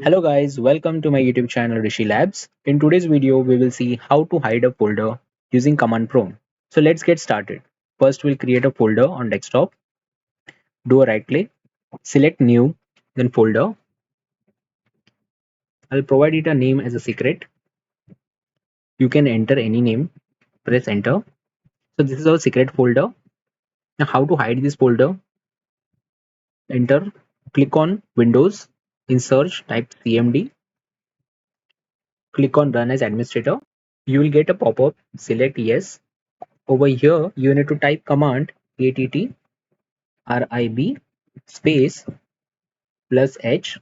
Hello guys, welcome to my YouTube channel Rishi Labs. In today's video, we will see how to hide a folder using Command Prompt. So let's get started. First, we'll create a folder on desktop. Do a right click, select new, then folder. I'll provide it a name as a secret. You can enter any name, press enter. So this is our secret folder. Now how to hide this folder? Enter, click on Windows, in search type CMD, click on run as administrator. You will get a pop-up, select yes. Over here, you need to type command att rib space plus h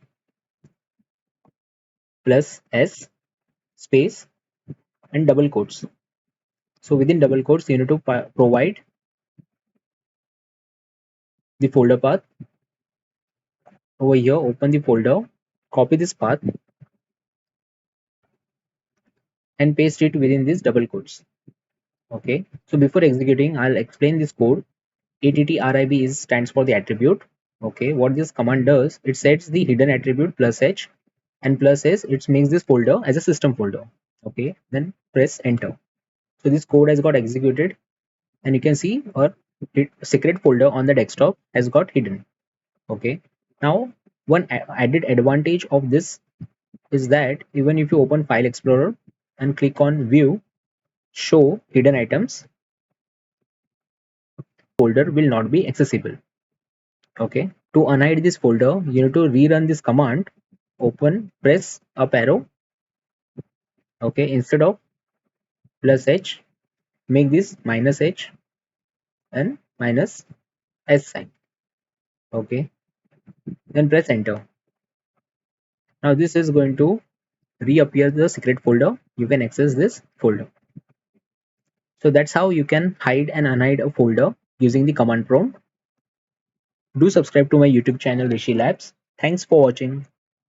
plus s space and double quotes. So within double quotes, you need to provide the folder path. Over here, open the folder, copy this path and paste it within these double quotes. Okay. So before executing, I'll explain this code. Attrib is stands for the attribute. Okay. What this command does, it sets the hidden attribute plus h and plus s. It makes this folder as a system folder. Okay. Then press enter. So this code has got executed and you can see our secret folder on the desktop has got hidden. Okay. Now one added advantage of this is that even if you open File Explorer and click on View, Show Hidden Items, folder will not be accessible. Okay. To unhide this folder, you need to rerun this command. Open, press up arrow. Okay. Instead of plus H, make this minus H and minus S sign. Okay. Then press enter. Now this is going to reappear the secret folder. You can access this folder. So that's how you can hide and unhide a folder using the command prompt. Do subscribe to my YouTube channel Rishi Labs. Thanks for watching.